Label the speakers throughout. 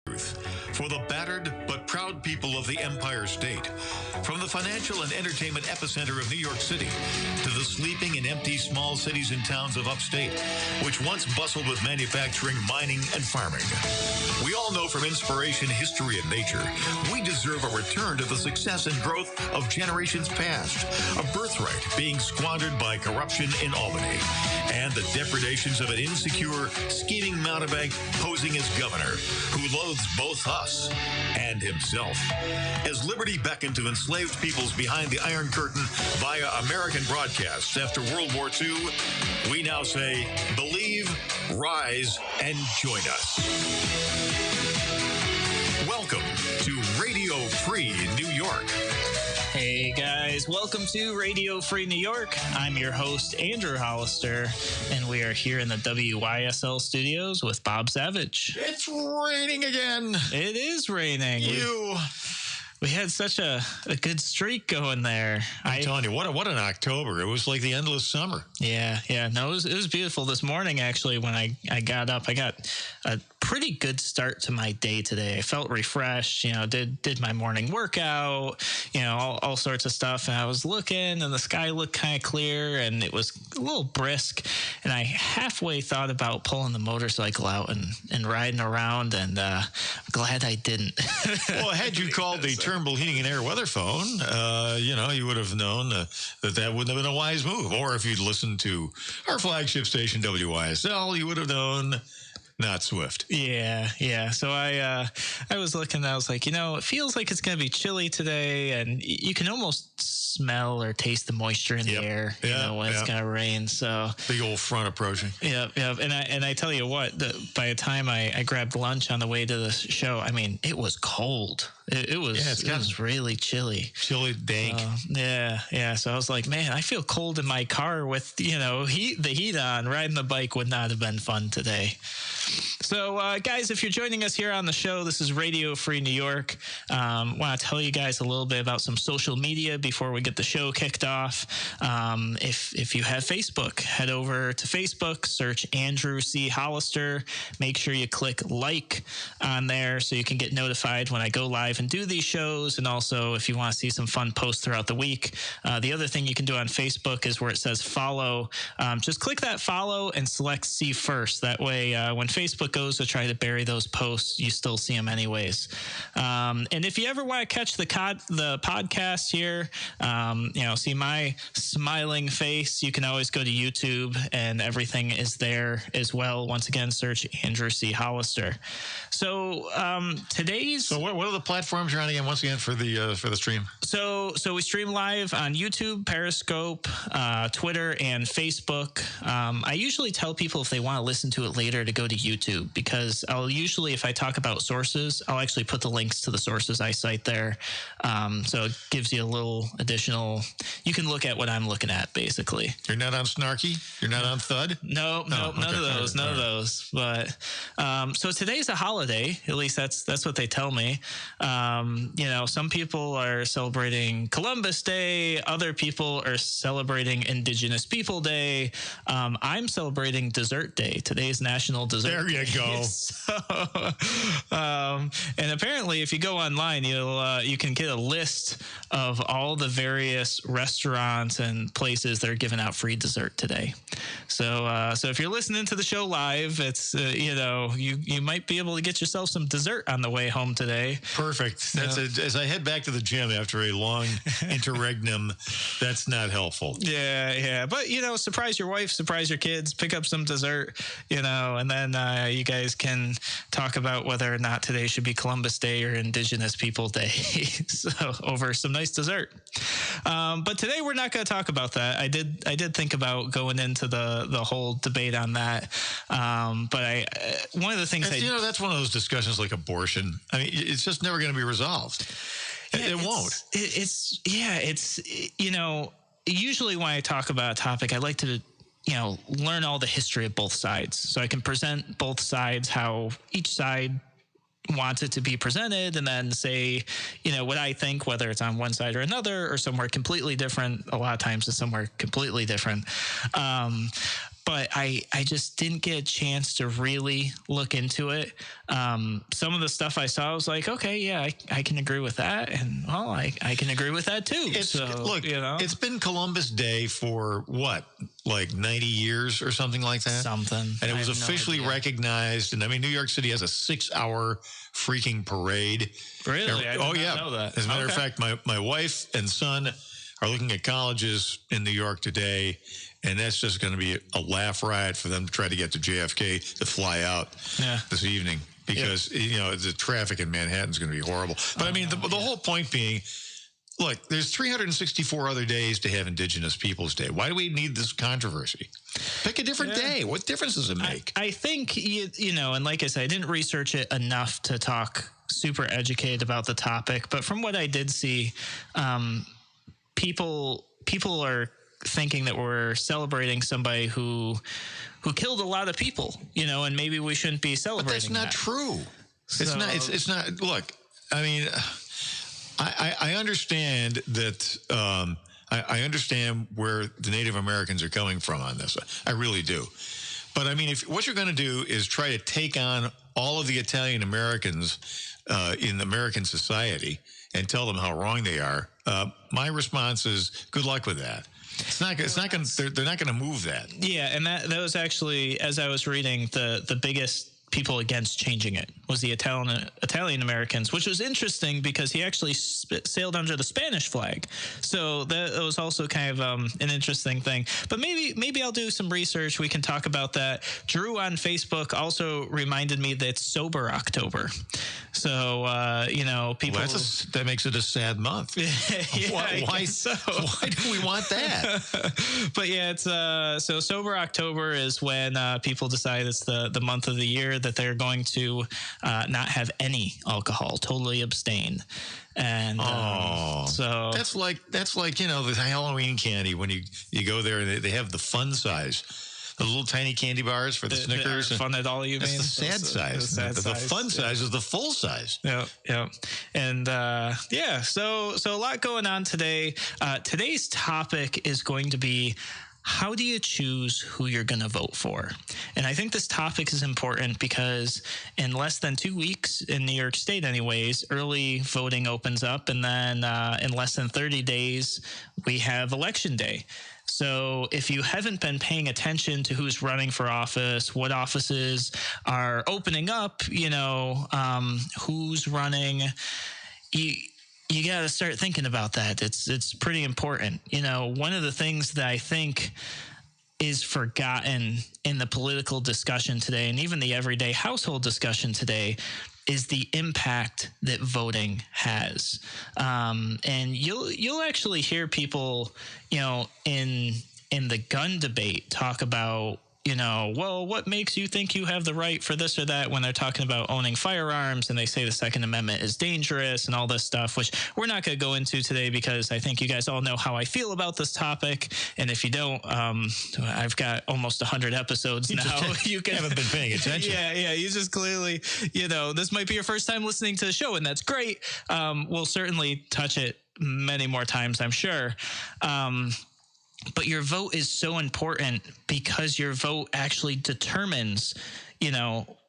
Speaker 1: For the battered but proud people of the Empire State. From the financial and entertainment epicenter of New York City to the sleeping and empty small cities and towns of upstate, which once bustled with manufacturing, mining, and farming. We all know from inspiration, history, and nature, we deserve a return to the success and growth of generations past. A birthright being squandered by corruption in Albany. And the depredations of an insecure, scheming mountebank posing as governor, who loathes both us and himself. As liberty beckoned to enslaved peoples behind the Iron Curtain via American broadcasts after World War II, we now say, believe, rise, and join us. Welcome to Radio Free New York.
Speaker 2: Hey guys, welcome to Radio Free New York. I'm your host, Andrew Hollister, and we are here in the WYSL studios with Bob Savage.
Speaker 1: It's raining again.
Speaker 2: It is raining. We had such a good streak going there.
Speaker 1: I'm telling you, what an October. It was like the endless summer.
Speaker 2: Yeah. No, it was beautiful this morning, actually, when I got up. I got a pretty good start to my day today. I felt refreshed, did my morning workout, all sorts of stuff. And I was looking, and the sky looked kind of clear, and it was a little brisk. And I halfway thought about pulling the motorcycle out and riding around, and I'm glad I didn't.
Speaker 1: Well, had you called the Turnbull Heating and Air weather phone, you would have known that wouldn't have been a wise move. Or if you'd listened to our flagship station, WYSL, you would have known not Swift.
Speaker 2: Yeah. So I was looking, and I was like, it feels like it's going to be chilly today, and you can almost smell or taste the moisture in the air, when it's going to rain. So
Speaker 1: big old front approaching.
Speaker 2: Yep. And I tell you what, by the time I grabbed lunch on the way to the show, I mean, it was cold. It was really chilly.
Speaker 1: Chilly, dank.
Speaker 2: Yeah. So I was like, man, I feel cold in my car with, the heat on. Riding the bike would not have been fun today. So, guys, if you're joining us here on the show, this is Radio Free New York. Want to tell you guys a little bit about some social media before we get the show kicked off. If you have Facebook, head over to Facebook, search Andrew C. Hollister. Make sure you click like on there so you can get notified when I go live and do these shows. And also, if you want to see some fun posts throughout the week, the other thing you can do on Facebook is where it says follow. Just click that follow and select see first. That way, when Facebook goes to try to bury those posts, you still see them anyways. And if you ever want to catch the podcast here, see my smiling face, you can always go to YouTube, and everything is there as well. Once again, search Andrew C. Hollister. So today's...
Speaker 1: So what are the platforms you're on again, once again, for the stream?
Speaker 2: So we stream live on YouTube, Periscope, Twitter, and Facebook. I usually tell people if they want to listen to it later to go to YouTube, because I'll usually, if I talk about sources, I'll actually put the links to the sources I cite there. So it gives you a little additional, you can look at what I'm looking at, basically.
Speaker 1: You're not on Snarky? You're not on Thud?
Speaker 2: No, none of those. But so today's a holiday, at least that's what they tell me. Some people are celebrating Columbus Day, other people are celebrating Indigenous People Day. I'm celebrating Dessert Day. Today's National Dessert Day.
Speaker 1: There you go.
Speaker 2: So, and apparently, if you go online, you can get a list of all the various restaurants and places that are giving out free dessert today. So if you're listening to the show live, it's you might be able to get yourself some dessert on the way home today.
Speaker 1: Perfect. As I head back to the gym after a long interregnum, that's not helpful.
Speaker 2: Yeah. But surprise your wife, surprise your kids, pick up some dessert, and then you guys can talk about whether or not today should be Columbus Day or Indigenous People Day. So over some nice dessert. But today we're not going to talk about that. I did think about going into the whole debate on that. But one of the things
Speaker 1: that's one of those discussions like abortion. I mean, it's just never going to be resolved. It won't.
Speaker 2: Usually when I talk about a topic, I like to learn all the history of both sides, so I can present both sides, how each side wants it to be presented, and then say, what I think, whether it's on one side or another or somewhere completely different. A lot of times it's somewhere completely different. but I just didn't get a chance to really look into it. Some of the stuff I saw, I was like, okay, yeah, I can agree with that. And, well, I can agree with that, too.
Speaker 1: Look, it's been Columbus Day for what, like 90 years or something like that?
Speaker 2: Something.
Speaker 1: And it was officially recognized. And I mean, New York City has a 6-hour freaking parade.
Speaker 2: Really? I did not know that.
Speaker 1: As a matter of fact, my wife and son are looking at colleges in New York today, and that's just going to be a laugh riot for them to try to get to JFK to fly out this evening because, the traffic in Manhattan is going to be horrible. But I mean, the whole point being, look, there's 364 other days to have Indigenous Peoples Day. Why do we need this controversy? Pick a different day. What difference does it make?
Speaker 2: I think, and like I said, I didn't research it enough to talk super educated about the topic. But from what I did see, people are thinking that we're celebrating somebody who killed a lot of people, and maybe we shouldn't be celebrating.
Speaker 1: But that's not true. It's not. It's not. Look, I mean, I understand that. I understand where the Native Americans are coming from on this. I really do. But I mean, if what you're going to do is try to take on all of the Italian Americans in American society and tell them how wrong they are, my response is good luck with that. It's not going. They're not going to move that.
Speaker 2: Yeah, and that was actually, as I was reading, the biggest people against changing it was the Italian Americans, which was interesting because he actually sailed under the Spanish flag. So that was also kind of an interesting thing. But maybe I'll do some research. We can talk about that. Drew on Facebook also reminded me that it's Sober October. So, people...
Speaker 1: Well, that makes it a sad month. Why do we want that?
Speaker 2: But yeah, it's so Sober October is when people decide it's the month of the year that they're going to not have any alcohol, totally abstain. And so
Speaker 1: that's like the Halloween candy when you go there and they have the fun size. The little tiny candy bars for the Snickers.
Speaker 2: Fun at all, you mean?
Speaker 1: That's the sad size. The fun size is the full size.
Speaker 2: Yeah. And so a lot going on today. Today's topic is going to be, how do you choose who you're going to vote for? And I think this topic is important because in less than 2 weeks, in New York State anyways, early voting opens up. And then in less than 30 days, we have Election Day. So if you haven't been paying attention to who's running for office, what offices are opening up, who's running, you got to start thinking about that. It's pretty important. One of the things that I think is forgotten in the political discussion today, and even the everyday household discussion today, is the impact that voting has. And you'll actually hear people, in the gun debate talk about, well, what makes you think you have the right for this or that, when they're talking about owning firearms and they say the Second Amendment is dangerous and all this stuff, which we're not going to go into today because I think you guys all know how I feel about this topic. And if you don't, I've got almost 100 episodes now.
Speaker 1: You haven't been paying attention.
Speaker 2: Yeah. You just clearly, this might be your first time listening to the show, and that's great. We'll certainly touch it many more times, I'm sure. But your vote is so important because your vote actually determines,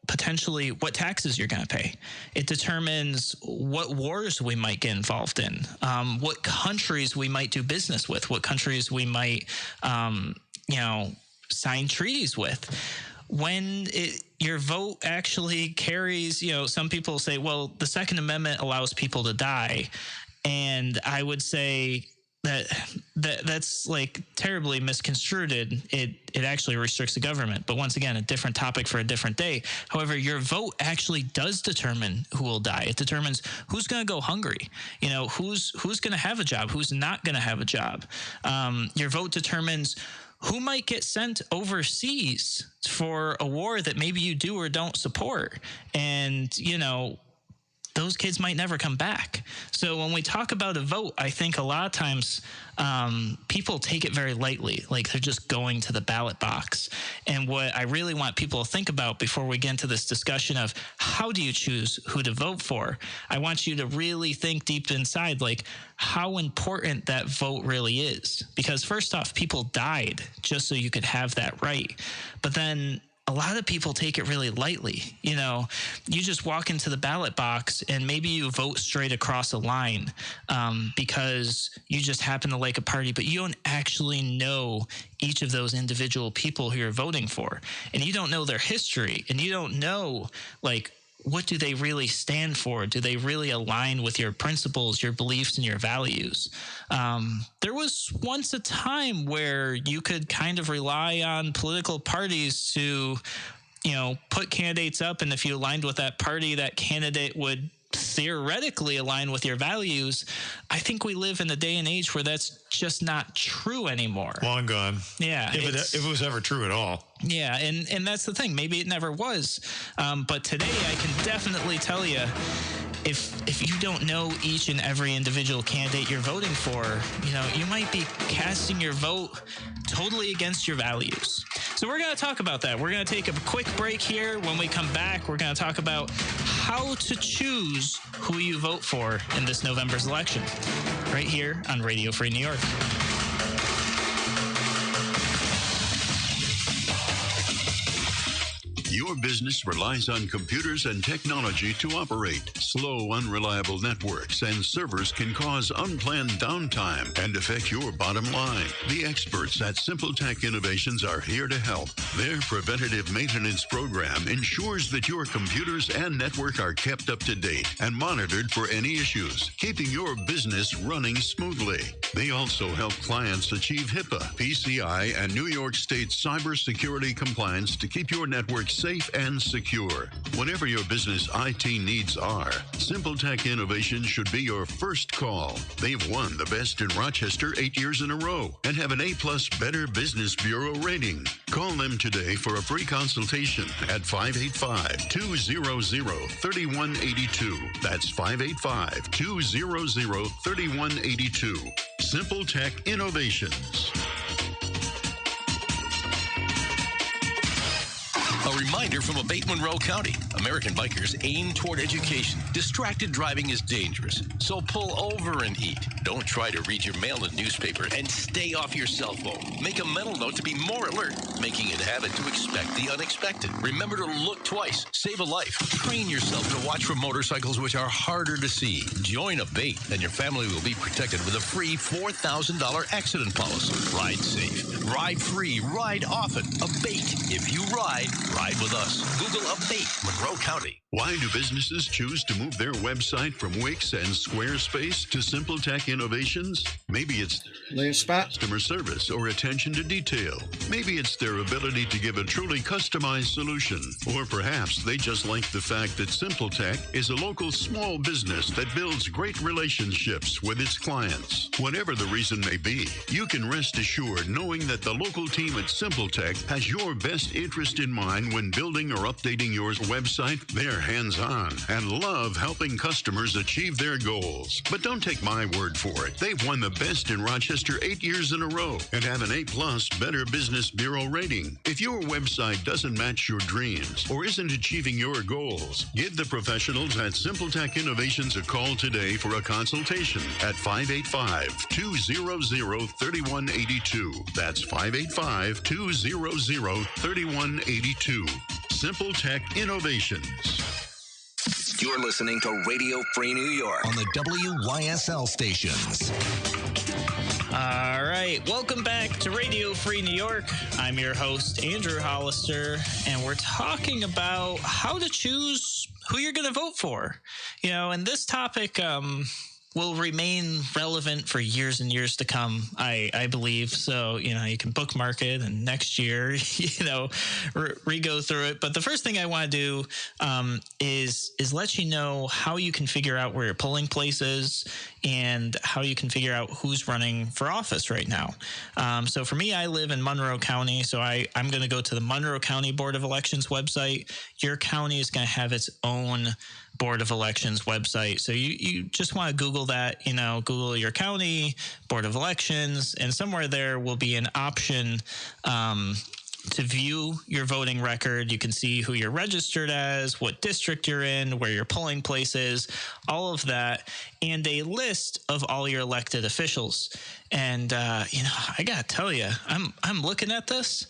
Speaker 2: potentially what taxes you're going to pay. It determines what wars we might get involved in, what countries we might do business with, what countries we might, sign treaties with. When your vote actually carries, some people say, well, the Second Amendment allows people to die. And I would say that's like terribly misconstrued. It actually restricts the government. But once again, a different topic for a different day. However, your vote actually does determine who will die. It determines who's going to go hungry. Who's going to have a job, who's not going to have a job. Your vote determines who might get sent overseas for a war that maybe you do or don't support. And, those kids might never come back. So when we talk about a vote, I think a lot of times people take it very lightly, like they're just going to the ballot box. And what I really want people to think about before we get into this discussion of how do you choose who to vote for, I want you to really think deep inside, like how important that vote really is. Because first off, people died just so you could have that right. But then a lot of people take it really lightly. You know, you just walk into the ballot box and maybe you vote straight across a line because you just happen to like a party, but you don't actually know each of those individual people who you're voting for. And you don't know their history, and you don't know, like, what do they really stand for? Do they really align with your principles, your beliefs, and your values? There was once a time where you could kind of rely on political parties to, you know, put candidates up, and if you aligned with that party, that candidate would theoretically align with your values. I think we live in a day and age where that's just not true anymore.
Speaker 1: Long gone.
Speaker 2: Yeah.
Speaker 1: If it was ever true at all.
Speaker 2: Yeah, and that's the thing. Maybe it never was. But today I can definitely tell you, if you don't know each and every individual candidate you're voting for, you know, you might be casting your vote totally against your values. So we're going to talk about that. We're going to take a quick break here. When we come back, we're going to talk about how to choose who you vote for in this November's election, right here on Radio Free New York.
Speaker 3: Your business relies on computers and technology to operate. Slow, unreliable networks and servers can cause unplanned downtime and affect your bottom line. The experts at SimpleTech Innovations are here to help. Their preventative maintenance program ensures that your computers and network are kept up to date and monitored for any issues, keeping your business running smoothly. They also help clients achieve HIPAA, PCI, and New York State cybersecurity compliance to keep your network safe and secure. Whatever your business IT needs are, SimpleTech Innovations should be your first call. They've won the Best in Rochester 8 years in a row and have an A+ Better Business Bureau rating. Call them today for a free consultation at 585-200-3182. That's 585-200-3182. SimpleTech Innovations.
Speaker 4: A reminder from a Bateman Monroe County. American bikers aim toward education. Distracted driving is dangerous, so pull over and eat. Don't try to read your mail and newspaper, and stay off your cell phone. Make a mental note to be more alert, making it a habit to expect the unexpected. Remember to look twice. Save a life. Train yourself to watch for motorcycles which are harder to see. Join a BATE, and your family will be protected with a free $4,000 accident policy. Ride safe. Ride free. Ride often. A BATE. If you ride with us. Google a BATE, Monroe County.
Speaker 3: Why do businesses choose to move their website from Wix and Squarespace to SimpleTech Innovations? Maybe it's customer service or attention to detail. Maybe it's their ability to give a truly customized solution. Or perhaps they just like the fact that SimpleTech is a local small business that builds great relationships with its clients. Whatever the reason may be, you can rest assured knowing that the local team at SimpleTech has your best interest in mind when building or updating your website. They're hands-on and love helping customers achieve their goals. But don't take my word for it. They've won the Best in Rochester 8 years in a row and have an A+ Better Business Bureau rating. If your website doesn't match your dreams or isn't achieving your goals, give the professionals at SimpleTech Innovations a call today for a consultation at 585-200-3182. That's 585-200-3182. SimpleTech Innovations.
Speaker 5: You're listening to Radio Free New York on the WYSL stations.
Speaker 2: All right, welcome back to Radio Free New York. I'm your host, Andrew Hollister, and we're talking about how to choose who you're going to vote for. You know, and this topic will remain relevant for years and years to come, I believe. So, you know, you can bookmark it and next year, you know, re-go through it. But the first thing I want to do is let you know how you can figure out where your polling place is and how you can figure out who's running for office right now. So for me, I live in Monroe County, so I'm going to go to the Monroe County Board of Elections website. Your county is going to have its own Board of Elections website. So you just want to Google that, Google your county, Board of Elections, and somewhere there will be an option to view your voting record. You can see who you're registered as, what district you're in, where your polling place is, all of that, and a list of all your elected officials. And, I got to tell you, I'm looking at this.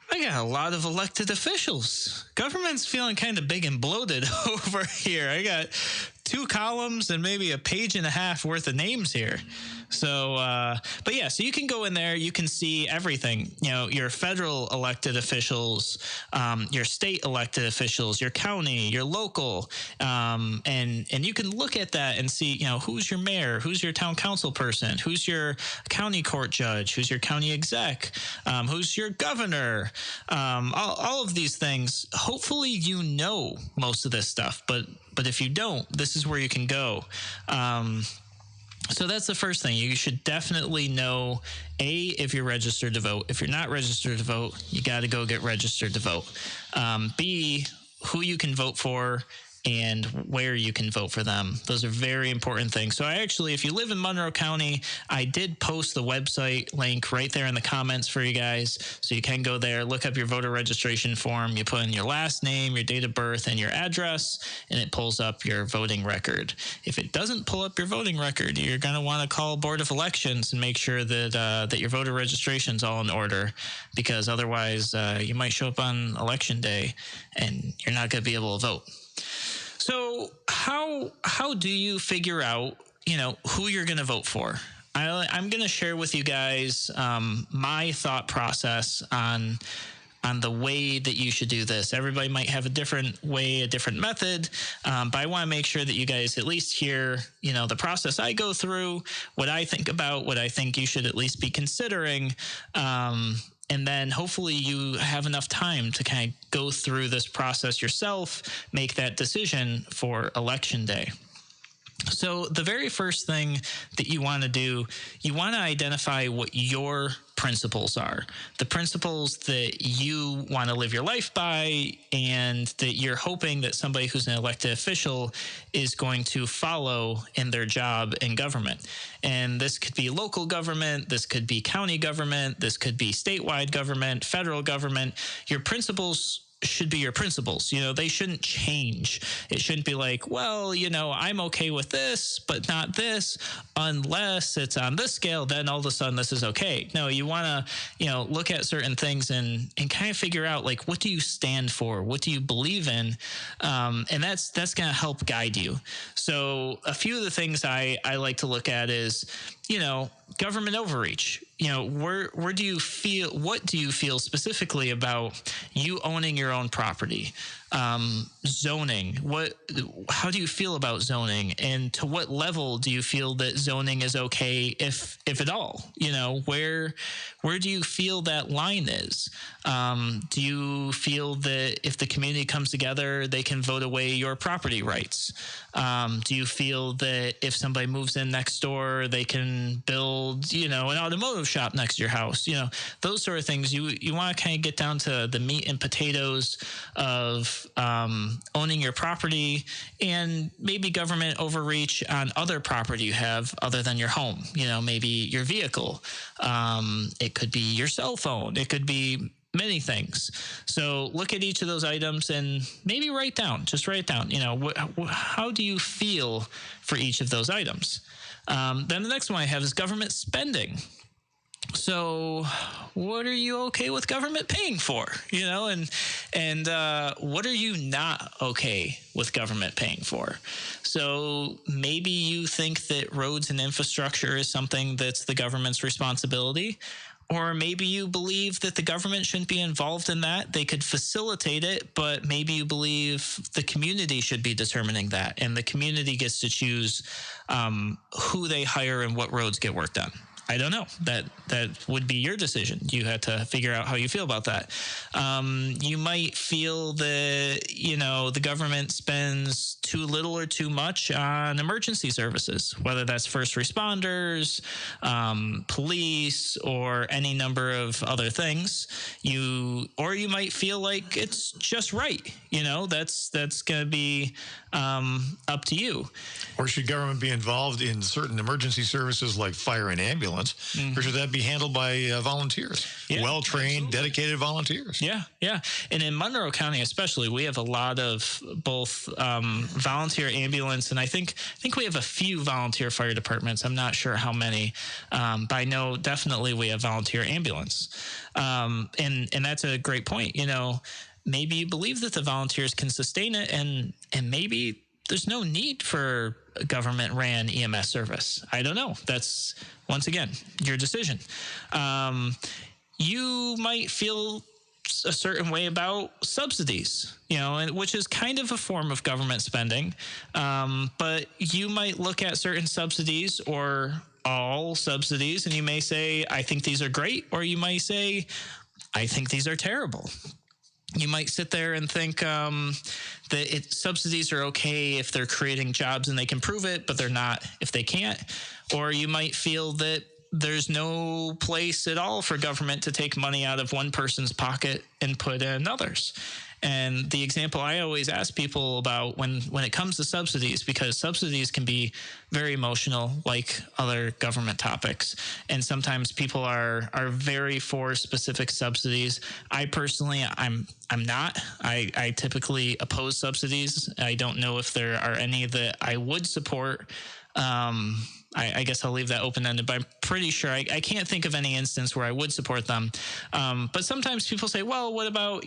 Speaker 2: I got a lot of elected officials. Government's feeling kind of big and bloated over here. I got 2 columns and maybe a page and a half worth of names here. So, but yeah, so you can go in there, you can see everything, your federal elected officials, your state elected officials, your county, your local, and you can look at that and see, who's your mayor, who's your town council person, who's your county court judge, who's your county exec, who's your governor, all of these things. Hopefully, most of this stuff, but if you don't, this is where you can go. So that's the first thing. You should definitely know, A, if you're registered to vote. If you're not registered to vote, you got to go get registered to vote. B, who you can vote for and where you can vote for them. Those are very important things. So if you live in Monroe County, I did post the website link right there in the comments for you guys. So you can go there, look up your voter registration form. You put in your last name, your date of birth, and your address, and it pulls up your voting record. If it doesn't pull up your voting record, you're going to want to call Board of Elections and make sure that your voter registration is all in order, because otherwise you might show up on election day and you're not going to be able to vote. So how do you figure out, who you're going to vote for? I'm going to share with you guys my thought process on the way that you should do this. Everybody might have a different way, a different method, but I want to make sure that you guys at least hear, the process I go through, what I think about, what I think you should at least be considering. And then hopefully you have enough time to kind of go through this process yourself, make that decision for Election Day. So the very first thing that you want to do, you want to identify what your principles are, the principles that you want to live your life by, and that you're hoping that somebody who's an elected official is going to follow in their job in government. And this could be local government, this could be county government, this could be statewide government, federal government. Your principles should be your principles. They shouldn't change. It shouldn't be like, well, I'm okay with this, but not this, unless it's on this scale, then all of a sudden this is okay. No, you want to, look at certain things and kind of figure out, like, what do you stand for? What do you believe in? And that's going to help guide you. So a few of the things I like to look at is, government overreach. Where do you feel, what do you feel specifically about you owning your own property? Zoning, how do you feel about zoning, and to what level do you feel that zoning is okay, if at all? Where do you feel that line is? Do you feel that if the community comes together, they can vote away your property rights? Do you feel that if somebody moves in next door, they can build, an automotive shop next to your house? Those sort of things. You want to kind of get down to the meat and potatoes of owning your property, and maybe government overreach on other property you have other than your home. Maybe your vehicle. It could be your cell phone. It could be many things. So look at each of those items and maybe write it down. How do you feel for each of those items? Then the next one I have is government spending. So what are you okay with government paying for, and what are you not okay with government paying for? So maybe you think that roads and infrastructure is something that's the government's responsibility, or maybe you believe that the government shouldn't be involved in that. They could facilitate it, but maybe you believe the community should be determining that, and the community gets to choose who they hire and what roads get worked on. I don't know. That would be your decision. You had to figure out how you feel about that. You might feel that, the government spends too little or too much on emergency services, whether that's first responders, police, or any number of other things. Or you might feel like it's just right. That's going to be up to you.
Speaker 1: Or should government be involved in certain emergency services like fire and ambulance? Or should that be handled by volunteers?
Speaker 2: Yeah,
Speaker 1: well-trained, dedicated volunteers.
Speaker 2: Yeah. And in Monroe County especially, we have a lot of both volunteer ambulance, and I think we have a few volunteer fire departments. I'm not sure how many, but I know definitely we have volunteer ambulance. And that's a great point. Maybe you believe that the volunteers can sustain it, and maybe there's no need for a government-ran EMS service. I don't know. That's, once again, your decision. You might feel a certain way about subsidies, which is kind of a form of government spending. But you might look at certain subsidies or all subsidies, and you may say, I think these are great, or you might say, I think these are terrible. You might sit there and think that subsidies are okay if they're creating jobs and they can prove it, but they're not if they can't. Or you might feel that there's no place at all for government to take money out of one person's pocket and put in another's. And the example I always ask people about when it comes to subsidies, because subsidies can be very emotional, like other government topics, and sometimes people are very for specific subsidies. I personally, I'm not. I typically oppose subsidies. I don't know if there are any that I would support. I guess I'll leave that open-ended, but I'm pretty sure I can't think of any instance where I would support them. But sometimes people say, well, what about,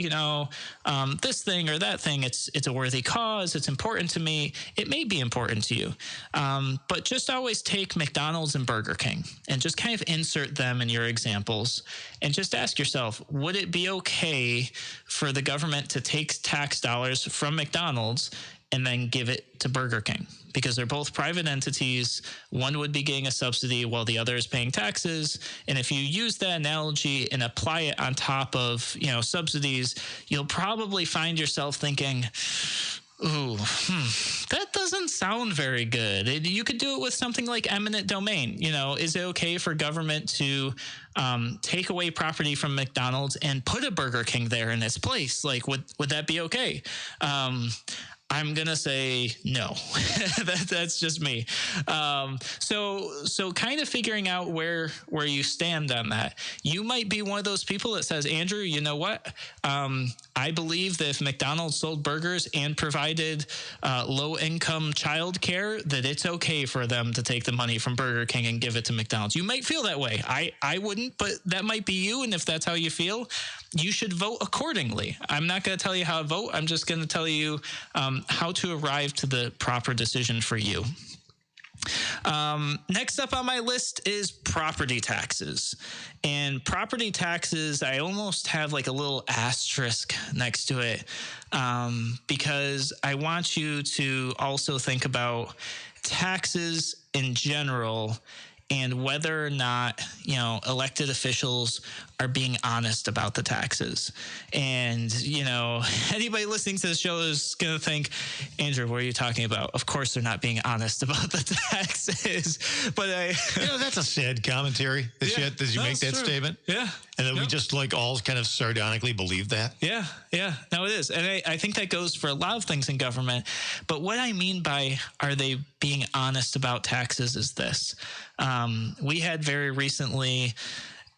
Speaker 2: this thing or that thing? It's a worthy cause. It's important to me. It may be important to you. But just always take McDonald's and Burger King and just kind of insert them in your examples and just ask yourself, would it be okay for the government to take tax dollars from McDonald's and then give it to Burger King? Because they're both private entities. One would be getting a subsidy while the other is paying taxes. And if you use that analogy and apply it on top of, subsidies, you'll probably find yourself thinking, ooh, that doesn't sound very good. You could do it with something like eminent domain. Is it okay for government to take away property from McDonald's and put a Burger King there in its place? Like, would that be okay? I'm going to say no. That's just me. So kind of figuring out where you stand on that. You might be one of those people that says, Andrew, you know what? I believe that if McDonald's sold burgers and provided low-income child care, that it's okay for them to take the money from Burger King and give it to McDonald's. You might feel that way. I wouldn't, but that might be you. And if that's how you feel, you should vote accordingly. I'm not going to tell you how to vote. I'm just going to tell you how to arrive to the proper decision for you. Next up on my list is property taxes. And property taxes, I almost have like a little asterisk next to it because I want you to also think about taxes in general and whether or not, elected officials are being honest about the taxes. And, anybody listening to the show is going to think, Andrew, what are you talking about? Of course they're not being honest about the taxes. But
Speaker 1: that's a sad commentary. Did you make that statement?
Speaker 2: Yeah.
Speaker 1: And then we just all kind of sardonically believe that?
Speaker 2: Yeah. No, it is. And I think that goes for a lot of things in government. But what I mean by are they being honest about taxes is this. We had very recently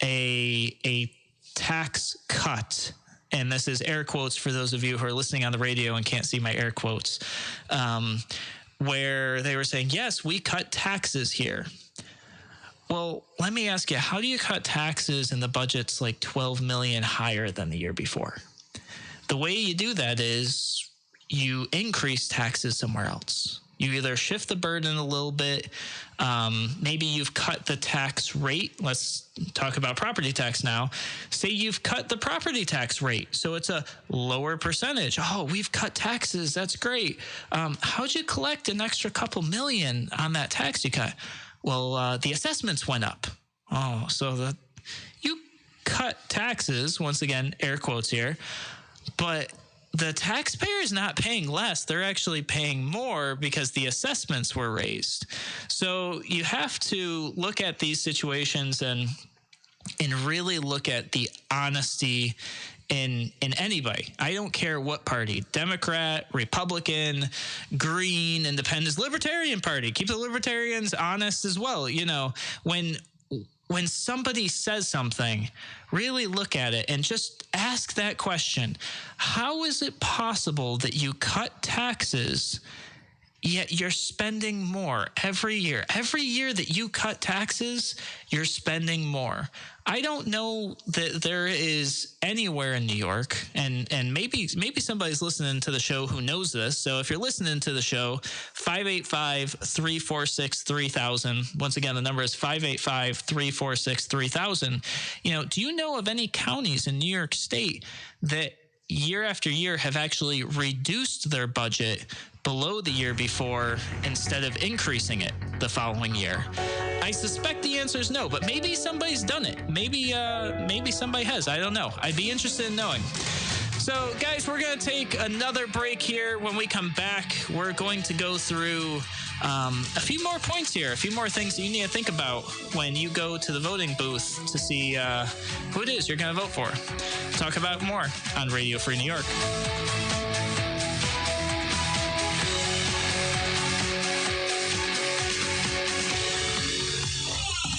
Speaker 2: a tax cut, and this is air quotes for those of you who are listening on the radio and can't see my air quotes, where they were saying, yes, we cut taxes here. Well, let me ask you, how do you cut taxes and the budget's like $12 million higher than the year before? The way you do that is you increase taxes somewhere else. You either shift the burden a little bit. Maybe you've cut the tax rate. Let's talk about property tax now. Say you've cut the property tax rate, so it's a lower percentage. Oh, we've cut taxes. That's great. How'd you collect an extra couple million on that tax you cut? Well, the assessments went up. Oh, so you cut taxes, once again, air quotes here, but the taxpayer is not paying less. They're actually paying more because the assessments were raised. So you have to look at these situations and really look at the honesty in anybody. I don't care what party, Democrat, Republican, Green, Independent, Libertarian Party. Keep the Libertarians honest as well. You know, when somebody says something, really look at it and just ask that question. How is it possible that you cut taxes, yet you're spending more every year? Every year that you cut taxes, you're spending more. I don't know that there is anywhere in New York, and maybe somebody's listening to the show who knows this. So if you're listening to the show, 585-346-3000. Once again, the number is 585-346-3000. You know, do you know of any counties in New York State that year after year have actually reduced their budget below the year before instead of increasing it the following year? I suspect the answer is no, but maybe somebody's done it. Maybe somebody has. I don't know. I'd be interested in knowing. So, guys, we're going to take another break here. When we come back, we're going to go through a few more points here, a few more things that you need to think about when you go to the voting booth to see who it is you're going to vote for. Talk about more on Radio Free New York.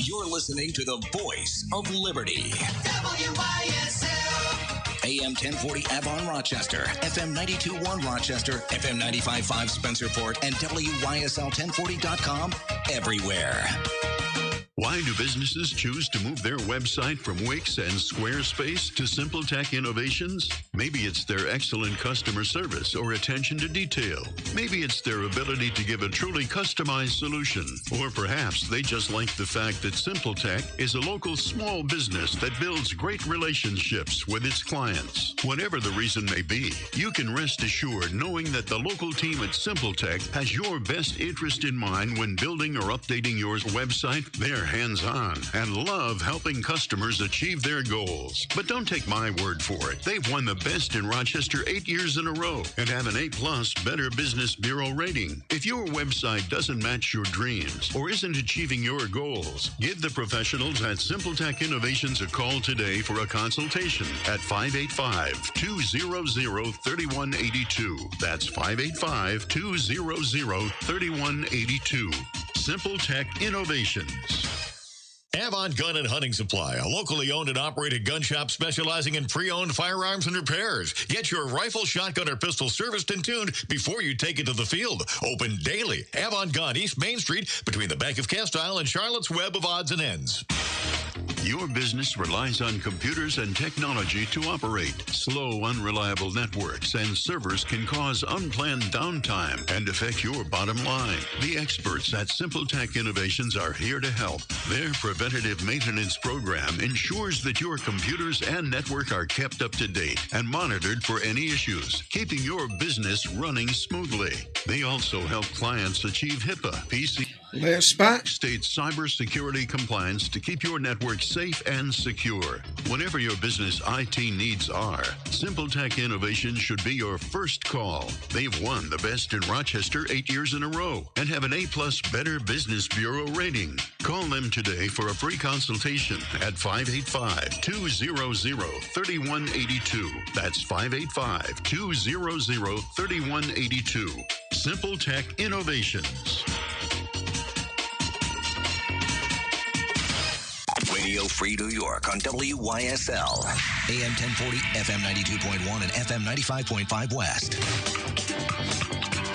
Speaker 5: You're listening to the voice of liberty. WYSL. AM 1040 Avon, Rochester, FM 92.1 Rochester, FM 95.5 Spencerport, and WYSL1040.com everywhere.
Speaker 3: Why do businesses choose to move their website from Wix and Squarespace to SimpleTech Innovations? Maybe it's their excellent customer service or attention to detail. Maybe it's their ability to give a truly customized solution. Or perhaps they just like the fact that SimpleTech is a local small business that builds great relationships with its clients. Whatever the reason may be, you can rest assured knowing that the local team at SimpleTech has your best interest in mind when building or updating your website. They're hands-on and love helping customers achieve their goals. But don't take my word for it. They've won the best in Rochester 8 years in a row and have an A+ Better Business Bureau rating. If your website doesn't match your dreams or isn't achieving your goals, give the professionals at SimpleTech Innovations a call today for a consultation at 585-200-3182. That's 585-200-3182. SimpleTech Innovations.
Speaker 1: Avon Gun and Hunting Supply, a locally owned and operated gun shop specializing in pre-owned firearms and repairs. Get your rifle, shotgun, or pistol serviced and tuned before you take it to the field. Open daily. Avon Gun, East Main Street, between the Bank of Castile and Charlotte's Web of Odds and Ends.
Speaker 3: Your business relies on computers and technology to operate. Slow, unreliable networks and servers can cause unplanned downtime and affect your bottom line. The experts at SimpleTech Innovations are here to help. Their preventative maintenance program ensures that your computers and network are kept up to date and monitored for any issues, keeping your business running smoothly. They also help clients achieve HIPAA, PC, state cybersecurity compliance to keep your network safe and secure. Whatever your business IT needs are, SimpleTech Innovations should be your first call. They've won the best in Rochester 8 years in a row and have an A+ Better Business Bureau rating. Call them today for a free consultation at 585-200-3182. That's 585-200-3182. SimpleTech Innovations.
Speaker 5: Radio Free New York on WYSL. AM 1040, FM 92.1, and FM 95.5 West.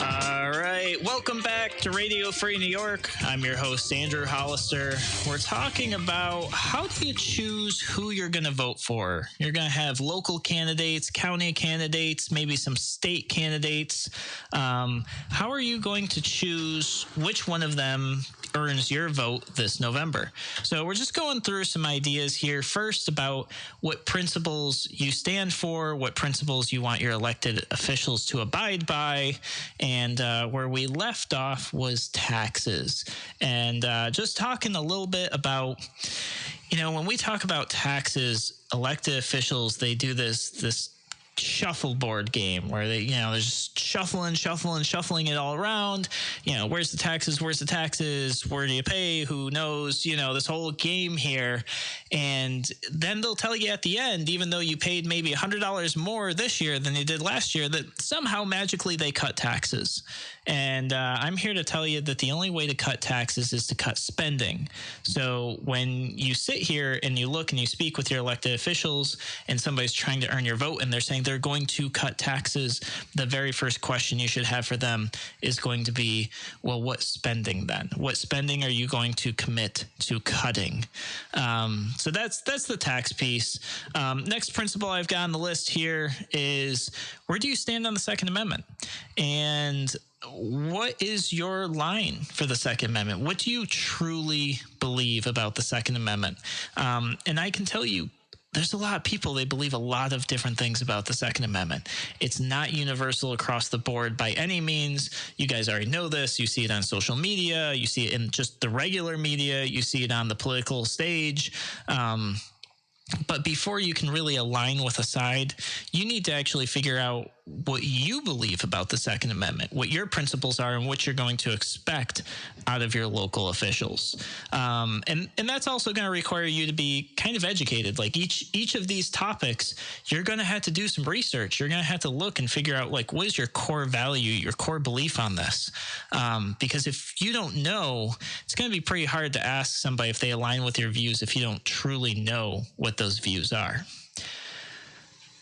Speaker 2: All right. Welcome back to Radio Free New York. I'm your host, Andrew Hollister. We're talking about how do you choose who you're going to vote for. You're going to have local candidates, county candidates, maybe some state candidates. How are you going to choose which one of them earns your vote this November. So we're just going through some ideas here. First, about what principles you stand for, what principles you want your elected officials to abide by, and where we left off was taxes. And just talking a little bit about, when we talk about taxes, elected officials, they do this shuffleboard game where they're just shuffling it all around. Where's the taxes? Where do you pay? Who knows? This whole game here. And then they'll tell you at the end, even though you paid maybe $100 more this year than you did last year, that somehow magically they cut taxes. And I'm here to tell you that the only way to cut taxes is to cut spending. So when you sit here and you look and you speak with your elected officials and somebody's trying to earn your vote and they're saying they're going to cut taxes, the very first question you should have for them is going to be, well, what spending then? What spending are you going to commit to cutting? So that's the tax piece. Next principle I've got on the list here is, where do you stand on the Second Amendment? And what is your line for the Second Amendment? What do you truly believe about the Second Amendment? And I can tell you, there's a lot of people, they believe a lot of different things about the Second Amendment. It's not universal across the board by any means. You guys already know this. You see it on social media. You see it in just the regular media. You see it on the political stage. But before you can really align with a side, you need to actually figure out what you believe about the Second Amendment, what your principles are, and what you're going to expect out of your local officials. And that's also going to require you to be kind of educated. Like each of these topics, you're going to have to do some research. You're going to have to look and figure out, like, what is your core value, your core belief on this? Because if you don't know, it's going to be pretty hard to ask somebody if they align with your views if you don't truly know what those views are.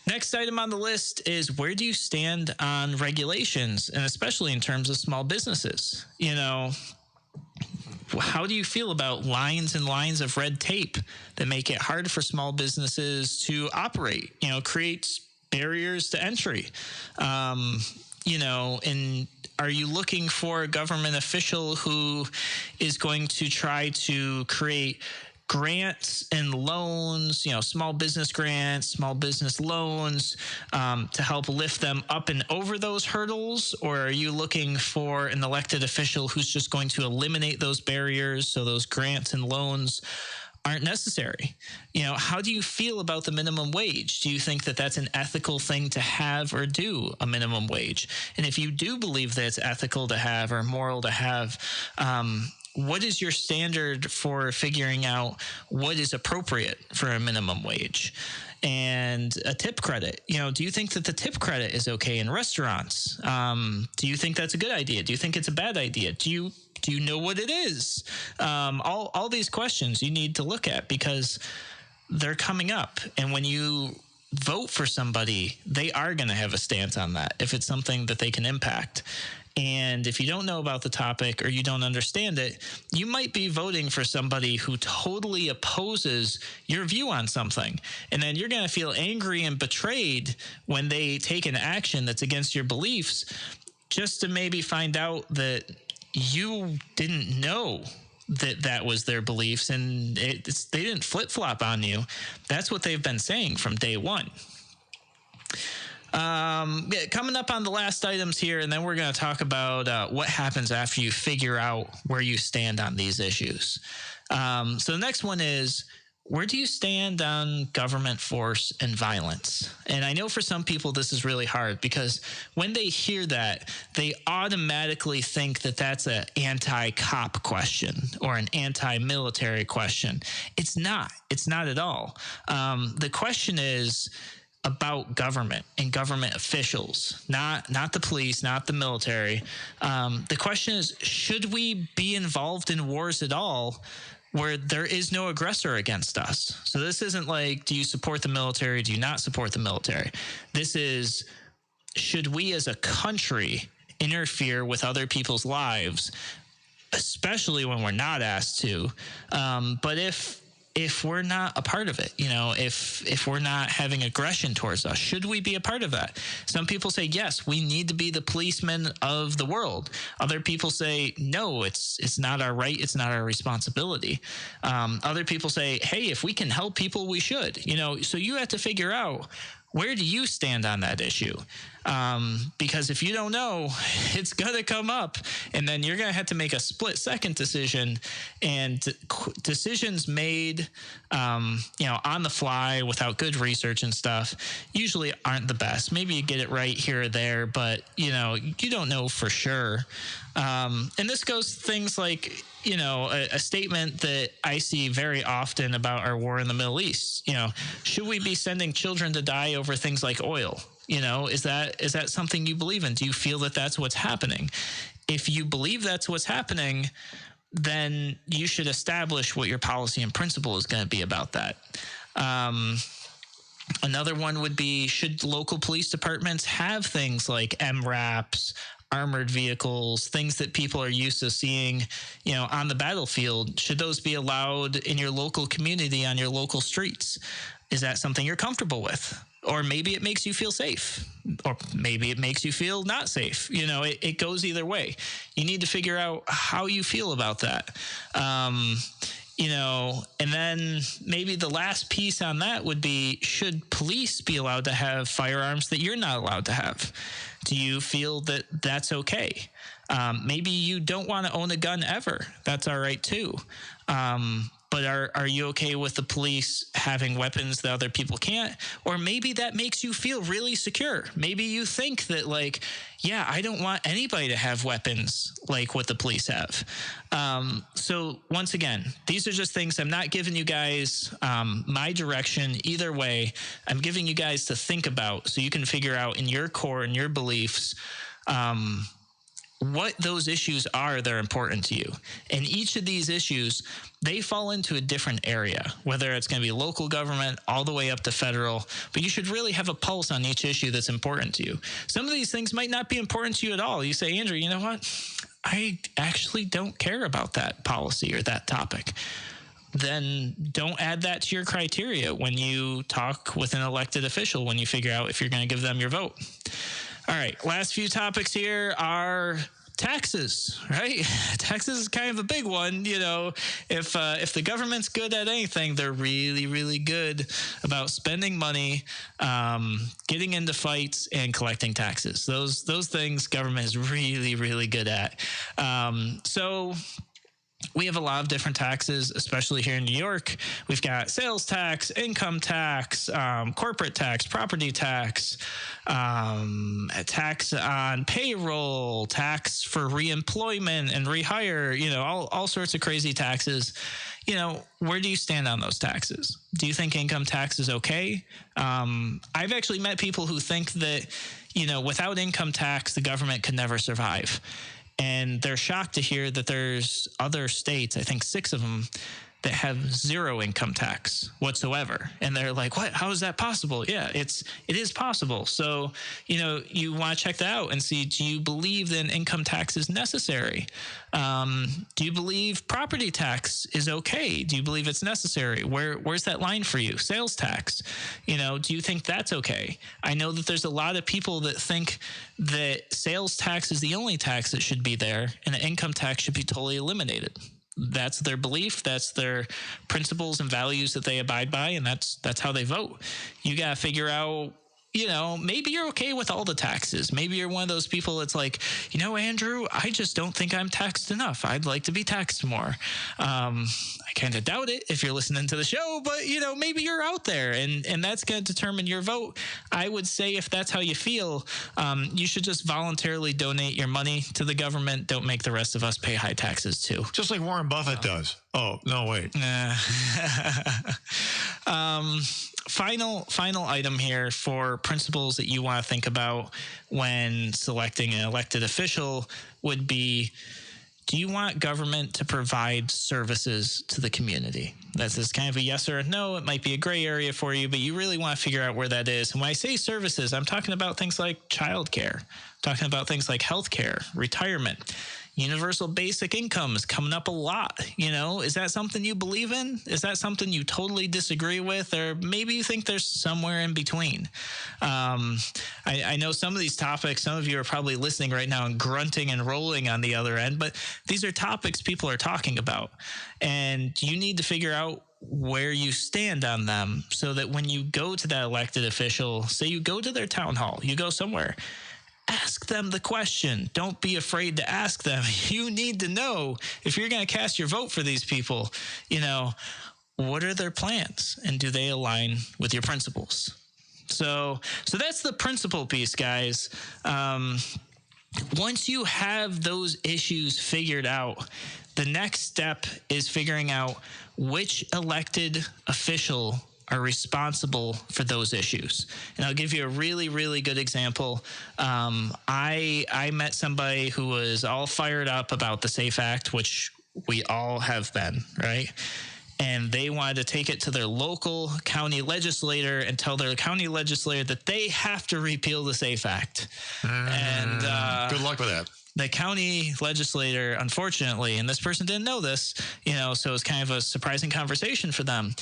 Speaker 2: Next item on the list is, where do you stand on regulations, and especially in terms of small businesses? How do you feel about lines and lines of red tape that make it hard for small businesses to operate, creates barriers to entry? And are you looking for a government official who is going to try to create grants and loans, small business grants, small business loans, to help lift them up and over those hurdles? Or are you looking for an elected official who's just going to eliminate those barriers so those grants and loans aren't necessary? How do you feel about the minimum wage? Do you think that that's an ethical thing to have or do, a minimum wage? And if you do believe that it's ethical to have or moral to have, what is your standard for figuring out what is appropriate for a minimum wage? And a tip credit. Do you think that the tip credit is okay in restaurants? Do you think that's a good idea? Do you think it's a bad idea? Do you know what it is? All these questions you need to look at, because they're coming up. And when you vote for somebody, they are going to have a stance on that if it's something that they can impact. And if you don't know about the topic or you don't understand it, you might be voting for somebody who totally opposes your view on something. And then you're going to feel angry and betrayed when they take an action that's against your beliefs, just to maybe find out that you didn't know that was their beliefs, and they didn't flip-flop on you. That's what they've been saying from day one. Coming up on the last items here, and then we're going to talk about what happens after you figure out where you stand on these issues. So the next one is, where do you stand on government force and violence? And I know for some people this is really hard, because when they hear that, they automatically think that that's an anti-cop question or an anti-military question. It's not. It's not at all. The question is about government and government officials, not the police, not the military. The question is, should we be involved in wars at all where there is no aggressor against us? So this isn't like, do you support the military? Do you not support the military? This is, should we as a country interfere with other people's lives, especially when we're not asked to? But if if we're not a part of it? If we're not having aggression towards us, should we be a part of that? Some people say, yes, we need to be the policemen of the world. Other people say, no, it's not our right. It's not our responsibility. Other people say, hey, if we can help people, we should. So you have to figure out, where do you stand on that issue? Because if you don't know, it's going to come up, and then you're going to have to make a split-second decision. And decisions made, on the fly without good research and stuff usually aren't the best. Maybe you get it right here or there, but you don't know for sure. And this goes to things like, a statement that I see very often about our war in the Middle East. Should we be sending children to die over things like oil? Is that something you believe in? Do you feel that that's what's happening? If you believe that's what's happening, then you should establish what your policy and principle is going to be about that. Another one would be, should local police departments have things like MRAPs, armored vehicles, things that people are used to seeing, on the battlefield? Should those be allowed in your local community, on your local streets? Is that something you're comfortable with? Or maybe it makes you feel safe, or maybe it makes you feel not safe. It goes either way. You need to figure out how you feel about that. And then maybe the last piece on that would be, should police be allowed to have firearms that you're not allowed to have? Do you feel that that's okay? Maybe you don't want to own a gun ever. That's all right too. But are you okay with the police having weapons that other people can't? Or maybe that makes you feel really secure. Maybe you think that, I don't want anybody to have weapons like what the police have. So once again, these are just things. I'm not giving you guys my direction either way. I'm giving you guys to think about, so you can figure out in your core and your beliefs what those issues are that are important to you. And each of these issues, they fall into a different area, whether it's going to be local government all the way up to federal, but you should really have a pulse on each issue that's important to you. Some of these things might not be important to you at all. You say, Andrew, you know what? I actually don't care about that policy or that topic. Then don't add that to your criteria when you talk with an elected official, when you figure out if you're going to give them your vote. All right, last few topics here are taxes, right? Taxes is kind of a big one. If the government's good at anything, they're really, really good about spending money, getting into fights, and collecting taxes. Those things government is really, really good at. So we have a lot of different taxes, especially here in New York. We've got sales tax, income tax, corporate tax, property tax, a tax on payroll, tax for reemployment and rehire, all sorts of crazy taxes. Where do you stand on those taxes? Do you think income tax is okay? I've actually met people who think that, without income tax, the government could never survive. And they're shocked to hear that there's other states, I think 6 of them, that have zero income tax whatsoever. And they're like, what? How is that possible? Yeah, it is possible. So, you want to check that out and see, do you believe that income tax is necessary? Do you believe property tax is okay? Do you believe it's necessary? Where's that line for you? Sales tax, do you think that's okay? I know that there's a lot of people that think that sales tax is the only tax that should be there, and the income tax should be totally eliminated. That's their belief. That's their principles and values that they abide by, and that's how they vote. You got to figure out, maybe you're okay with all the taxes. Maybe you're one of those people that's like, Andrew, I just don't think I'm taxed enough. I'd like to be taxed more. I kind of doubt it if you're listening to the show, but, maybe you're out there, and that's going to determine your vote. I would say if that's how you feel, you should just voluntarily donate your money to the government. Don't make the rest of us pay high taxes too.
Speaker 1: Just like Warren Buffett does. Oh, no, wait. Final item here for principles that you want to think about when selecting an elected official would be, do you want government to provide services to the community? That's kind of a yes or a no. It might be a gray area for you, but you really want to figure out where that is. And when I say services, I'm talking about things like childcare, talking about things like healthcare, retirement.
Speaker 2: Universal basic income is coming up a lot. Is that something you believe in? Is that something you totally disagree with? Or maybe you think there's somewhere in between? I know some of these topics, some of you are probably listening right now and grunting and rolling on the other end, but these are topics people are talking about. And you need to figure out where you stand on them so that when you go to that elected official, say you go to their town hall, you go somewhere, ask them the question. Don't be afraid to ask them. You need to know, if you're going to cast your vote for these people, what are their plans and do they align with your principles? So that's the principle piece, guys. Once you have those issues figured out, the next step is figuring out which elected official are responsible for those issues. And I'll give you a really, really good example. I met somebody who was all fired up about the SAFE Act, which we all have been, right? And they wanted to take it to their local county legislator and tell their county legislator that they have to repeal the SAFE Act. And
Speaker 6: good luck with that.
Speaker 2: The county legislator, unfortunately, and this person didn't know this, so it's kind of a surprising conversation for them.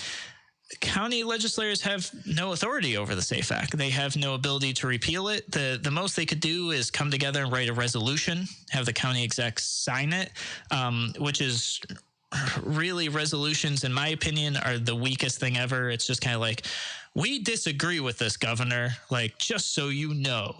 Speaker 2: County legislators have no authority over the SAFE Act. They have no ability to repeal it. The most they could do is come together and write a resolution, have the county execs sign it, which is really, resolutions, in my opinion, are the weakest thing ever. It's just kind of like, we disagree with this, governor, like, just so you know.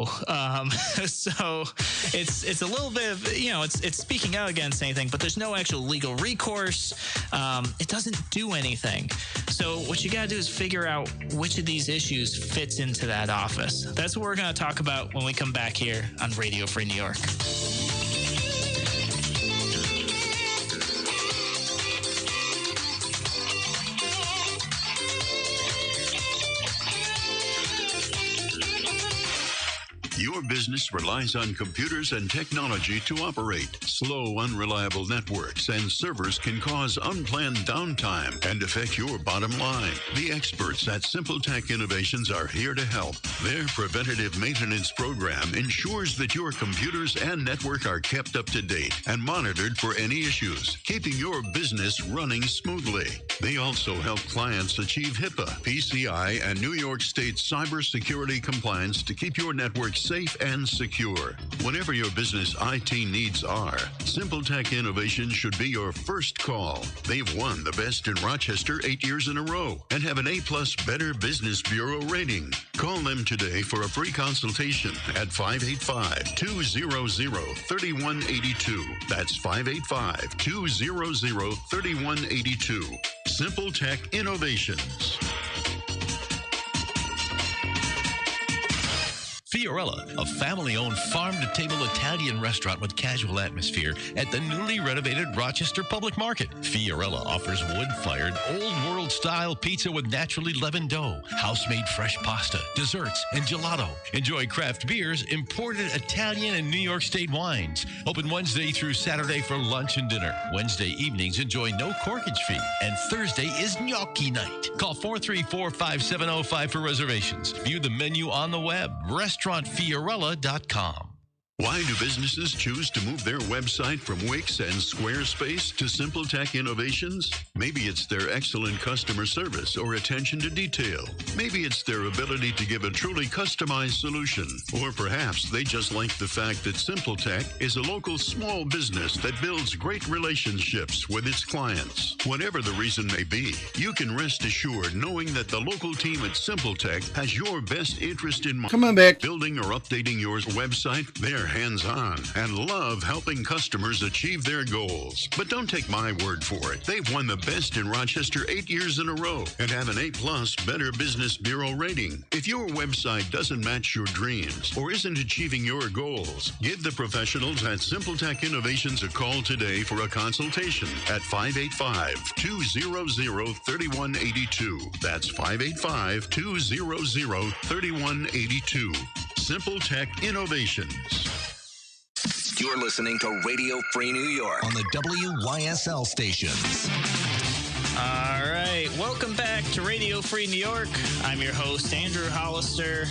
Speaker 2: So it's a little bit of, it's speaking out against anything, but there's no actual legal recourse. It doesn't do anything. So what you got to do is figure out which of these issues fits into that office. That's what we're going to talk about when we come back here on Radio Free New York.
Speaker 3: Your business relies on computers and technology to operate. Slow, unreliable networks and servers can cause unplanned downtime and affect your bottom line. The experts at Simple Tech Innovations are here to help. Their preventative maintenance program ensures that your computers and network are kept up to date and monitored for any issues, keeping your business running smoothly. They also help clients achieve HIPAA, PCI, and New York State cybersecurity compliance to keep your network safe and secure. Whatever your business IT needs are, Simple Tech Innovations should be your first call. They've won the Best in Rochester 8 years in a row and have an A+ Better Business Bureau rating. Call them today for a free consultation at 585-200-3182. That's 585-200-3182. Simple Tech Innovations.
Speaker 4: Fiorella, a family-owned farm-to-table Italian restaurant with casual atmosphere at the newly renovated Rochester Public Market. Fiorella offers wood-fired, old-world-style pizza with naturally leavened dough, house-made fresh pasta, desserts, and gelato. Enjoy craft beers, imported Italian and New York State wines. Open Wednesday through Saturday for lunch and dinner. Wednesday evenings enjoy no corkage fee. And Thursday is gnocchi night. Call 434-5705 for reservations. View the menu on the web. restaurantfiorella.com.
Speaker 3: Why do businesses choose to move their website from Wix and Squarespace to Simple Tech Innovations? Maybe it's their excellent customer service or attention to detail. Maybe it's their ability to give a truly customized solution. Or perhaps they just like the fact that Simple Tech is a local small business that builds great relationships with its clients. Whatever the reason may be, you can rest assured knowing that the local team at Simple Tech has your best interest in mind.
Speaker 6: Come on back.
Speaker 3: Building or updating your website, they're hands-on and love helping customers achieve their goals. But don't take my word for it. They've won the Best in Rochester 8 years in a row and have an A+ Better Business Bureau rating. If your website doesn't match your dreams or isn't achieving your goals, give the professionals at Simple Tech Innovations a call today for a consultation at 585-200-3182. That's 585-200-3182. Simple Tech Innovations.
Speaker 5: You're listening to Radio Free New York on the WYSL stations.
Speaker 2: All right, welcome back to Radio Free New York. I'm your host, Andrew Hollister,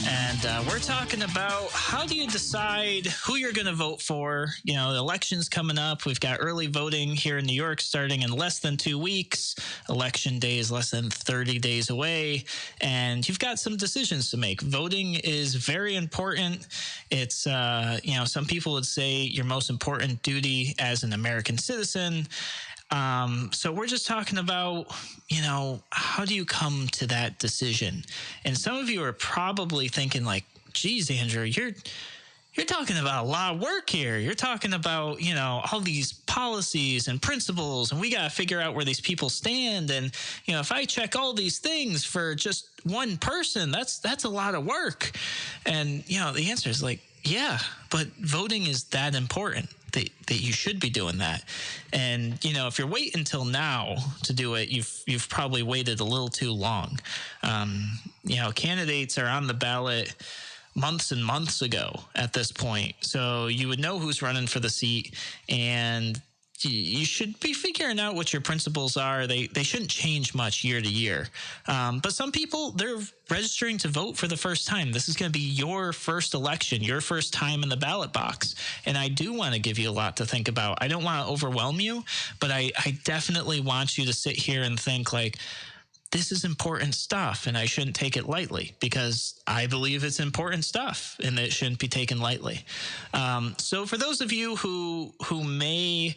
Speaker 2: and we're talking about how do you decide who you're going to vote for. You know, the election's coming up. We've got early voting here in New York starting in less than 2 weeks. Election day is less than 30 days away, and you've got some decisions to make. Voting is very important. It's, some people would say your most important duty as an American citizen. So we're just talking about, how do you come to that decision? And some of you are probably thinking like, geez, Andrew, you're talking about a lot of work here. You're talking about, all these policies and principles, and we got to figure out where these people stand. And, if I check all these things for just one person, that's a lot of work. And, the answer is like, yeah, but voting is that important. That you should be doing that. And, if you're waiting until now to do it, you've probably waited a little too long. Candidates are on the ballot months and months ago at this point. So you would know who's running for the seat, and you should be figuring out what your principles are. They shouldn't change much year to year. But some people, they're registering to vote for the first time. This is going to be your first election, your first time in the ballot box. And I do want to give you a lot to think about. I don't want to overwhelm you, but I definitely want you to sit here and think like, this is important stuff, and I shouldn't take it lightly because I believe it's important stuff and it shouldn't be taken lightly. So for those of you who may,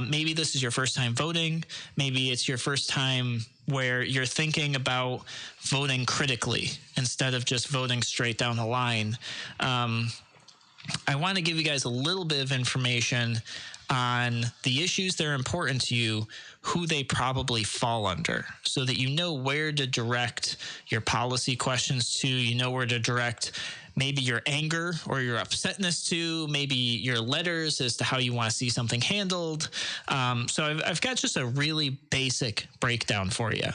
Speaker 2: maybe this is your first time voting, maybe it's your first time where you're thinking about voting critically instead of just voting straight down the line. I want to give you guys a little bit of information on the issues that are important to you, who they probably fall under, so that you know where to direct your policy questions to, where to direct maybe your anger or your upsetness to, maybe your letters as to how you want to see something handled. So I've got just a really basic breakdown for you.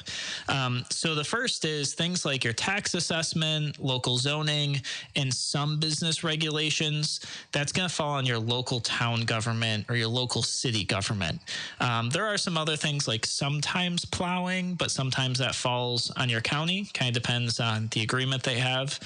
Speaker 2: So the first is things like your tax assessment, local zoning, and some business regulations. That's going to fall on your local town government or your local city government. There are some other things like sometimes plowing, but sometimes that falls on your county. Kind of depends on the agreement they have.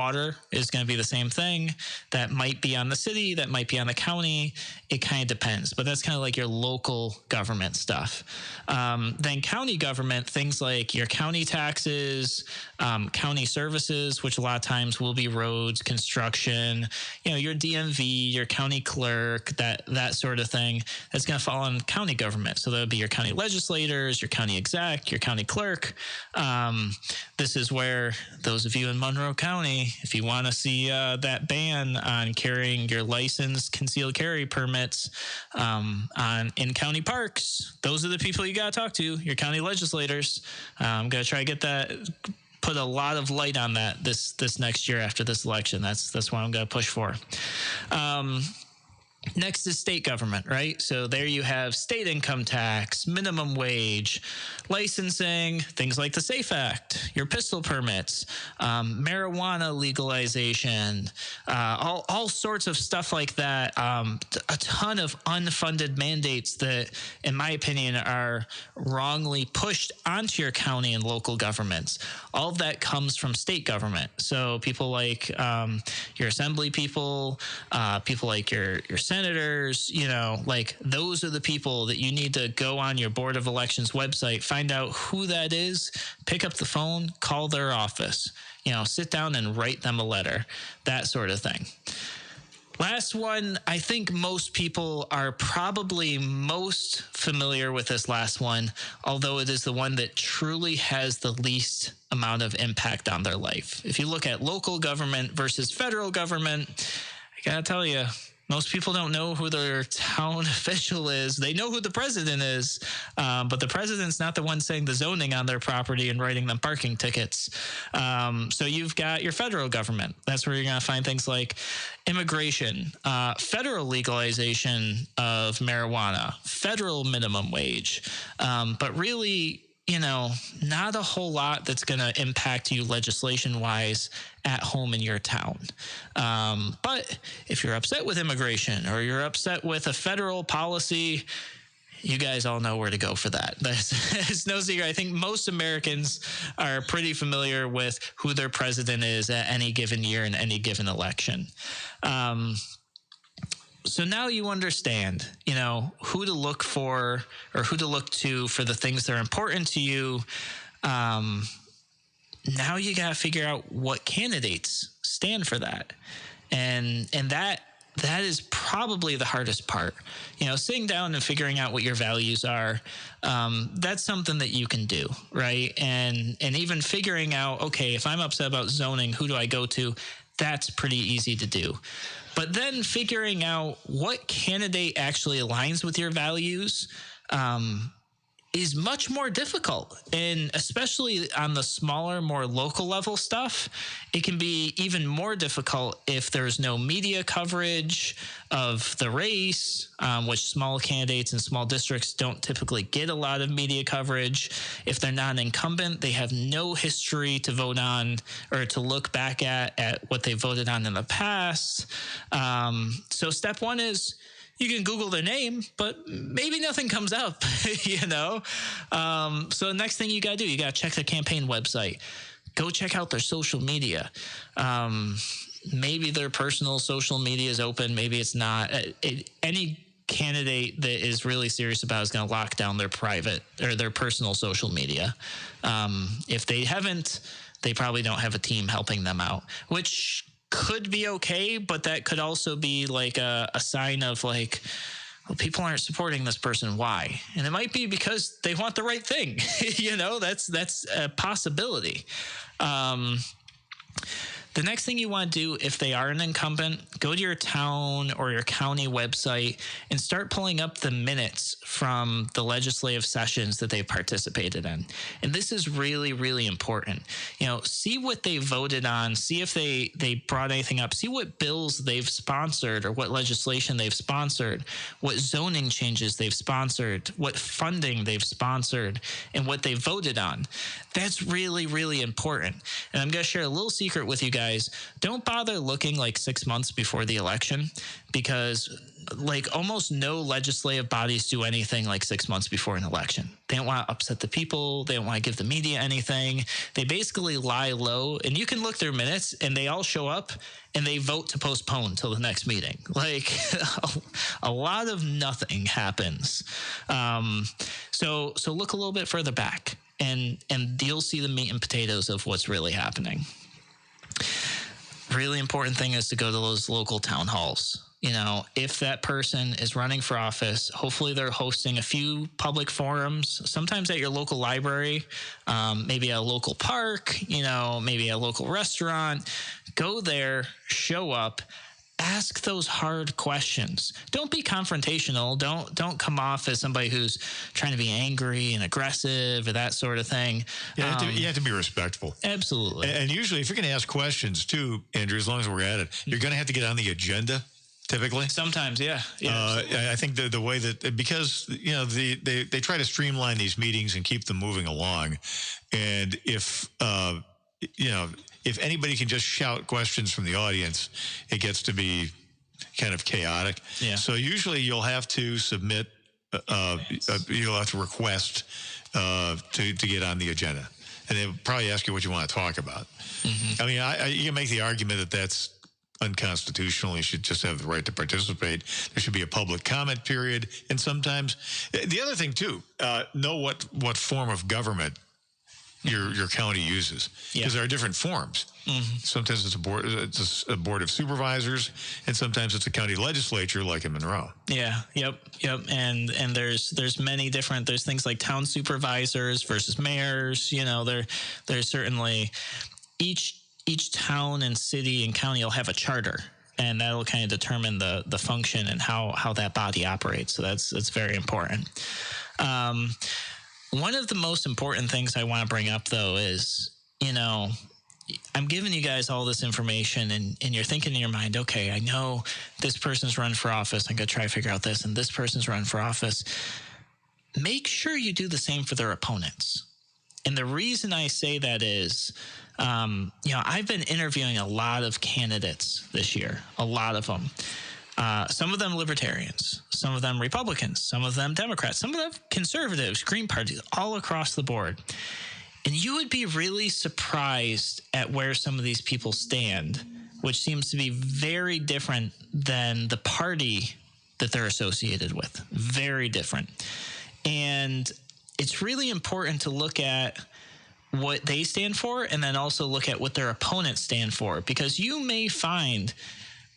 Speaker 2: Water is going to be the same thing. That might be on the city, that might be on the county. It kind of depends, but that's kind of like your local government stuff. Then county government, things like your county taxes, county services, which a lot of times will be roads, construction, your DMV, your county clerk, that sort of thing. That's going to fall on county government. So that would be your county legislators, your county exec, your county clerk. This is where those of you in Monroe County, if you want to see that ban on carrying your licensed concealed carry permits in county parks, those are the people you got to talk to, your county legislators. I'm going to try to get that, put a lot of light on that this next year after this election. That's what I'm going to push for. Next is state government, right? So there you have state income tax, minimum wage, licensing, things like the SAFE Act, your pistol permits, marijuana legalization, all sorts of stuff like that. A ton of unfunded mandates that, in my opinion, are wrongly pushed onto your county and local governments. All of that comes from state government. So people like your assembly people, people like your senators, like those are the people that you need to go on your Board of Elections website, find out who that is, pick up the phone, call their office, sit down and write them a letter, that sort of thing. Last one, I think most people are probably most familiar with this last one, although it is the one that truly has the least amount of impact on their life. If you look at local government versus federal government, I gotta tell you, most people don't know who their town official is. They know who the president is, but the president's not the one saying the zoning on their property and writing them parking tickets. So you've got your federal government. That's where you're going to find things like immigration, federal legalization of marijuana, federal minimum wage, but really, not a whole lot that's going to impact you legislation-wise at home in your town. But if you're upset with immigration or you're upset with a federal policy, You guys all know where to go for that. It's no secret. I think most Americans are pretty familiar with who their president is at any given year in any given election. So now you understand, who to look for or who to look to for the things that are important to you. Now you got to figure out what candidates stand for that. And that is probably the hardest part. Sitting down and figuring out what your values are, that's something that you can do, right? And even figuring out, okay, if I'm upset about zoning, who do I go to? That's pretty easy to do. But then figuring out what candidate actually aligns with your values is much more difficult. And especially on the smaller, more local level stuff, it can be even more difficult if there's no media coverage of the race, which small candidates and small districts don't typically get a lot of media coverage. If they're not an incumbent, they have no history to vote on or to look back at what they voted on in the past. So step one is, you can Google their name, but maybe nothing comes up, So the next thing you got to do, you got to check the campaign website. Go check out their social media. Maybe their personal social media is open. Maybe it's not. Any candidate that is really serious about it is going to lock down their private or their personal social media. If they haven't, they probably don't have a team helping them out, which could be okay, but that could also be like a sign of like, well, people aren't supporting this person. Why? And it might be because they want the right thing. That's a possibility. The next thing you want to do, if they are an incumbent, go to your town or your county website and start pulling up the minutes from the legislative sessions that they participated in. And this is really, really important. See what they voted on, see if they brought anything up, see what bills they've sponsored or what legislation they've sponsored, what zoning changes they've sponsored, what funding they've sponsored, and what they voted on. That's really, really important. And I'm going to share a little secret with you guys. Don't bother looking like 6 months before the election, because like almost no legislative bodies do anything like 6 months before an election. They don't want to upset the people. They don't want to give the media anything. They basically lie low, and you can look through minutes and they all show up and they vote to postpone till the next meeting. Like a lot of nothing happens. So look a little bit further back and you'll see the meat and potatoes of what's really happening. Really important thing is to go to those local town halls. If that person is running for office, hopefully they're hosting a few public forums, sometimes at your local library, maybe at a local park, maybe a local restaurant. Go there, show up, ask those hard questions. Don't be confrontational. Don't come off as somebody who's trying to be angry and aggressive or that sort of thing.
Speaker 6: Yeah, you have to be respectful.
Speaker 2: Absolutely.
Speaker 6: And usually, if you're going to ask questions too, Andrew, as long as we're at it, you're going to have to get on the agenda. Typically,
Speaker 2: sometimes, yeah.
Speaker 6: I think the way that, because they try to streamline these meetings and keep them moving along, and if anybody can just shout questions from the audience, it gets to be kind of chaotic.
Speaker 2: Yeah.
Speaker 6: So usually you'll have to submit, you'll have to request to get on the agenda, and they'll probably ask you what you want to talk about. Mm-hmm. I mean, you can make the argument that that's unconstitutional. You should just have the right to participate. There should be a public comment period, and sometimes the other thing too, know what form of government your county uses, because there are different forms. Mm-hmm. Sometimes it's a board of supervisors, and sometimes it's a county legislature, like in Monroe.
Speaker 2: Yeah. Yep. And there's many different. There's things like town supervisors versus mayors. There's certainly each town and city and county will have a charter, and that'll kind of determine the function and how that body operates. So that's very important. One of the most important things I want to bring up, though, is, I'm giving you guys all this information, and you're thinking in your mind, okay, I know this person's run for office. I'm going to try to figure out this, and this person's run for office. Make sure you do the same for their opponents. And the reason I say that is, I've been interviewing a lot of candidates this year, a lot of them. Some of them libertarians, some of them Republicans, some of them Democrats, some of them conservatives, Green Party, all across the board. And you would be really surprised at where some of these people stand, which seems to be very different than the party that they're associated with. Very different. And it's really important to look at what they stand for and then also look at what their opponents stand for, because you may find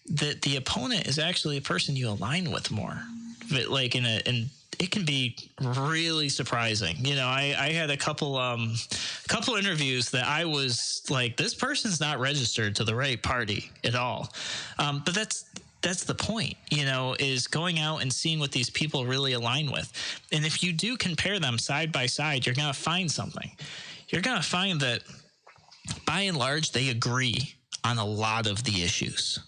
Speaker 2: that the opponent is actually a person you align with more. But like and it can be really surprising. You know, I had a couple interviews that I was like, this person's not registered to the right party at all. But that's the point, you know, is going out and seeing what these people really align with. And if you do compare them side by side, you're going to find something. You're going to find that by and large, they agree on a lot of the issues,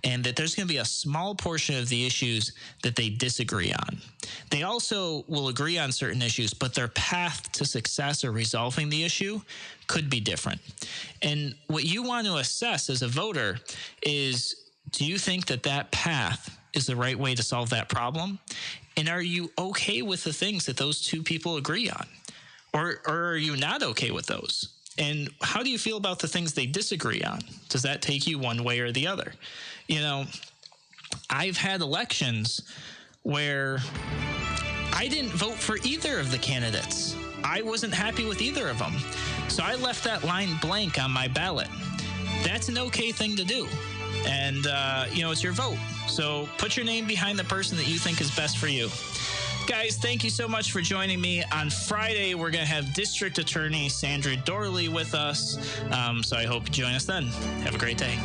Speaker 2: and that there's going to be a small portion of the issues that they disagree on. They also will agree on certain issues, but their path to success or resolving the issue could be different. And what you want to assess as a voter is, do you think that that path is the right way to solve that problem? And are you okay with the things that those two people agree on? Or are you not okay with those? And how do you feel about the things they disagree on? Does that take you one way or the other? You know, I've had elections where I didn't vote for either of the candidates. I wasn't happy with either of them. So I left that line blank on my ballot. That's an okay thing to do. And, you know, it's your vote. So put your name behind the person that you think is best for you. Guys, thank you so much for joining me. On Friday, we're going to have District Attorney Sandra Dorley with us. So I hope you join us then. Have a great day.